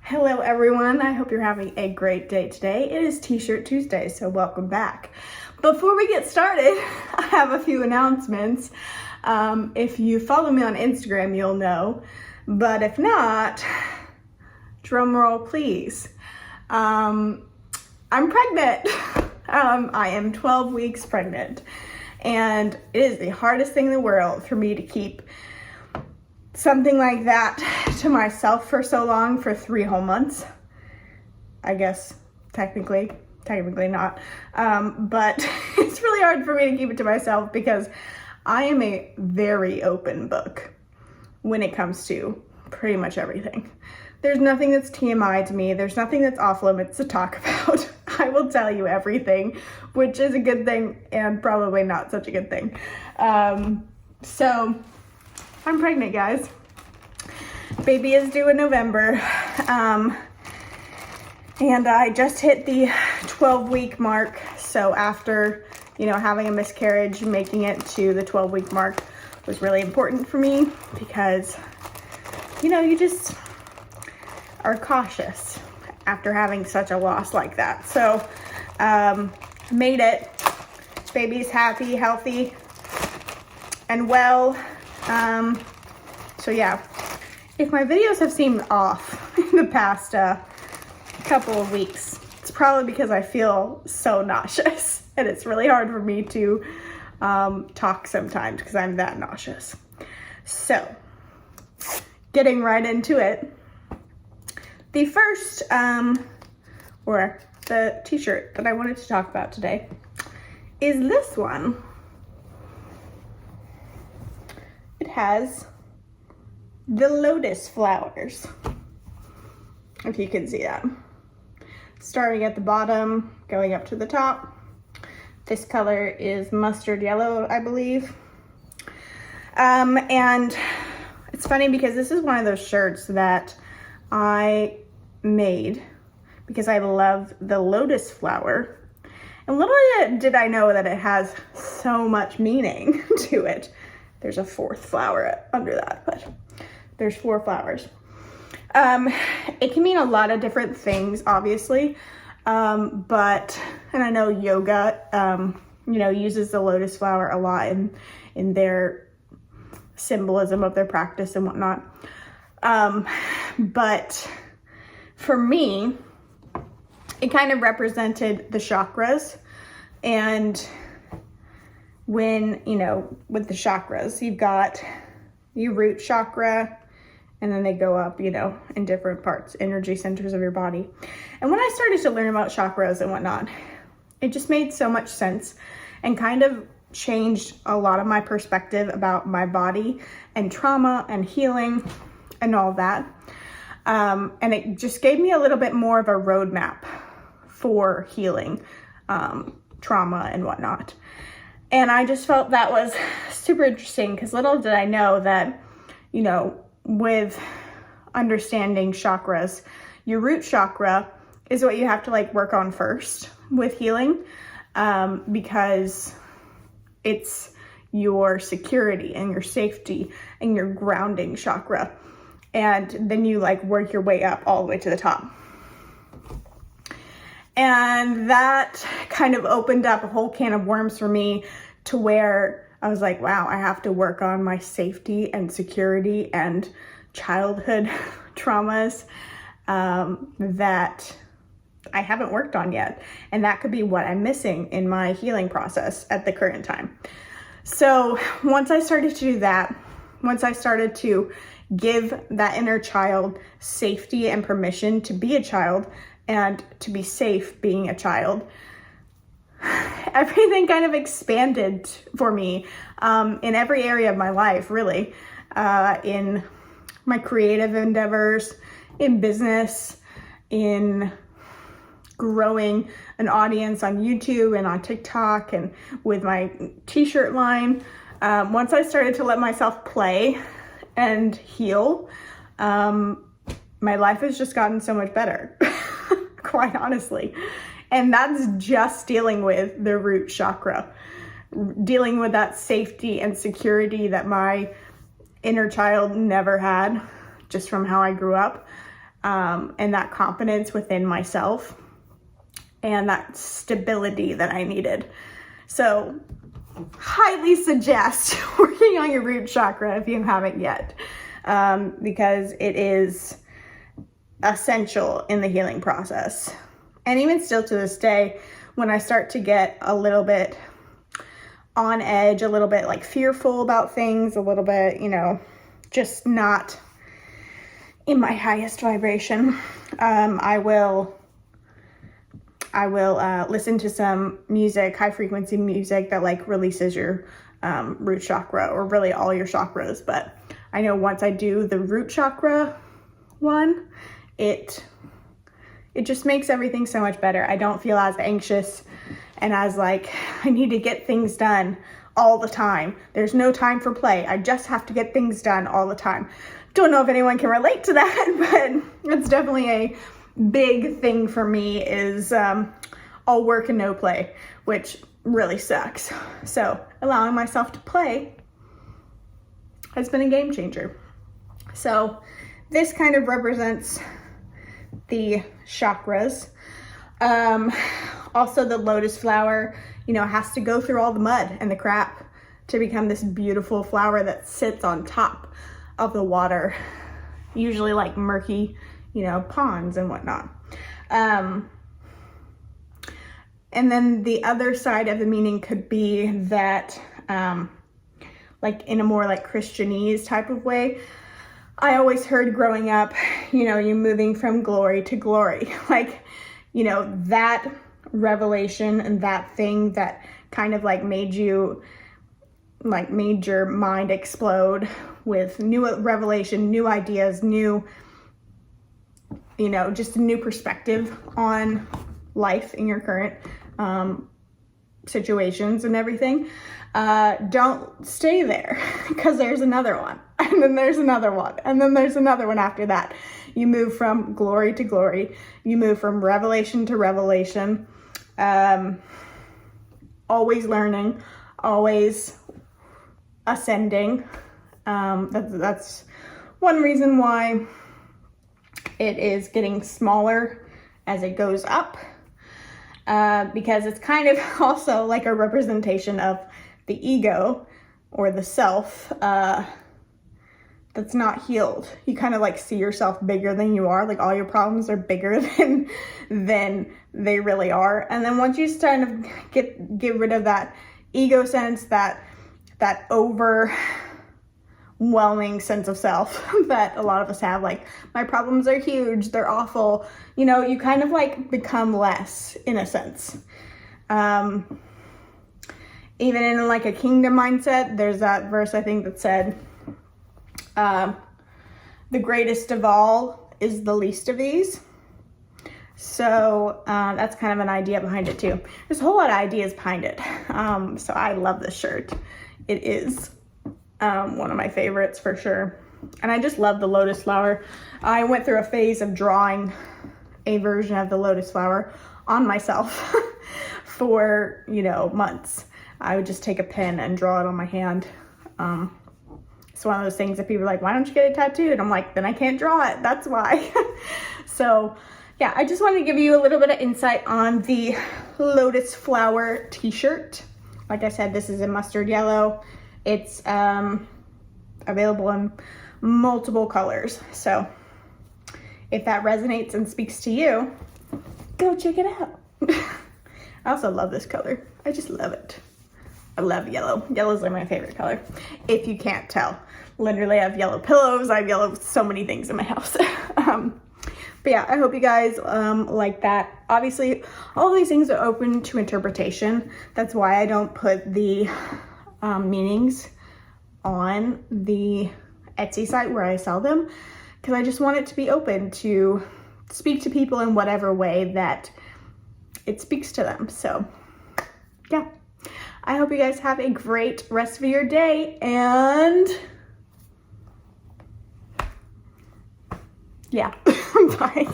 Hello everyone, I hope you're having a great day today. It is Tshirt Tuesday, so welcome back. Before we get started, I have a few announcements. If you follow me on Instagram, you'll know, but if not, drum roll please. I'm pregnant. I am 12 weeks pregnant, and it is the hardest thing in the world for me to keep something like that to myself for so long, for 3 whole months. I guess technically not, but it's really hard for me to keep it to myself because I am a very open book when it comes to pretty much everything. There's nothing that's TMI to me. There's nothing that's off limits to talk about. I will tell you everything, which is a good thing and probably not such a good thing. So I'm pregnant, guys. Baby is due in November. And I just hit the 12-week mark. So after, having a miscarriage, making it to the 12-week mark was really important for me because, you just are cautious after having such a loss like that. So, made it. Baby's happy, healthy, and well. So yeah, if my videos have seemed off in the past couple of weeks, it's probably because I feel so nauseous and it's really hard for me to talk sometimes because I'm that nauseous. So getting right into it, the first or the t-shirt that I wanted to talk about today is this one. It has the lotus flowers, if you can see that. Starting at the bottom, going up to the top. This color is mustard yellow, I believe. And it's funny because this is one of those shirts that I made because I love the lotus flower. And little did I know that it has so much meaning to it. There's a 4th flower under that, but there's 4 flowers. It can mean a lot of different things, obviously. And I know yoga, uses the lotus flower a lot in their symbolism of their practice and whatnot. But for me, it kind of represented the chakras. And when, with the chakras, you've got your root chakra, and then they go up, in different parts, energy centers of your body. And when I started to learn about chakras and whatnot, it just made so much sense and kind of changed a lot of my perspective about my body and trauma and healing and all that. And it just gave me a little bit more of a roadmap for healing trauma and whatnot. And I just felt that was super interesting because little did I know that, with understanding chakras, your root chakra is what you have to work on first with healing, because it's your security and your safety and your grounding chakra. And then you work your way up all the way to the top. And that kind of opened up a whole can of worms for me to where I was like, wow, I have to work on my safety and security and childhood traumas that I haven't worked on yet. And that could be what I'm missing in my healing process at the current time. So once I started to do that, once I started to give that inner child safety and permission to be a child and to be safe being a child, everything kind of expanded for me in every area of my life, really, in my creative endeavors, in business, in growing an audience on YouTube and on TikTok and with my t-shirt line. Once I started to let myself play and heal, my life has just gotten so much better, quite honestly. And that's just dealing with the root chakra, dealing with that safety and security that my inner child never had, just from how I grew up. and that confidence within myself and that stability that I needed. So highly suggest working on your root chakra if you haven't yet, because it is essential in the healing process. And even still to this day, when I start to get a little bit on edge, a little bit like fearful about things, a little bit, you know, just not in my highest vibration, I will listen to some music, high frequency music that like releases your root chakra, or really all your chakras. But I know once I do the root chakra one, it just makes everything so much better. I don't feel as anxious and as like I need to get things done all the time. There's no time for play. I just have to get things done all the time. Don't know if anyone can relate to that, but it's definitely a big thing for me, is all work and no play, which really sucks. So allowing myself to play has been a game changer. So this kind of represents the chakras. Also the lotus flower, you know, has to go through all the mud and the crap to become this beautiful flower that sits on top of the water, usually like murky, you know, ponds and whatnot. And then the other side of the meaning could be that, like in a more like Christianese type of way, I always heard growing up, you know, you're moving from glory to glory. Like, you know, that revelation and that thing that kind of like made your mind explode with new revelation, new ideas, new, you know, just a new perspective on life in your current situations and everything. Don't stay there, because there's another one, and then there's another one, and then there's another one after that. You move from glory to glory. You move from revelation to revelation. Always learning, always ascending. That's one reason why it is getting smaller as it goes up, because it's kind of also like a representation of the ego or the self that's not healed. You kind of like see yourself bigger than you are, like all your problems are bigger than they really are. And then once you kind of get rid of that ego sense, that overwhelming sense of self that a lot of us have, like my problems are huge, they're awful, you know, you kind of like become less in a sense. Even in like a kingdom mindset, there's that verse I think that said, the greatest of all is the least of these. So that's kind of an idea behind it too. There's a whole lot of ideas behind it. So I love this shirt. It is one of my favorites for sure. And I just love the lotus flower. I went through a phase of drawing a version of the lotus flower on myself for, you know, months. I would just take a pen and draw it on my hand. It's one of those things that people are like, why don't you get it tattooed? I'm like, then I can't draw it. That's why. So yeah, I just wanted to give you a little bit of insight on the lotus flower t-shirt. Like I said, this is in mustard yellow. It's available in multiple colors. So if that resonates and speaks to you, go check it out. I also love this color. I just love it. I love yellow. Yellow's like my favorite color, if you can't tell. Literally, I have yellow pillows. I have so many things in my house. But yeah, I hope you guys like that. Obviously, all these things are open to interpretation. That's why I don't put the meanings on the Etsy site where I sell them, because I just want it to be open to speak to people in whatever way that it speaks to them. So yeah, I hope you guys have a great rest of your day, and yeah, bye.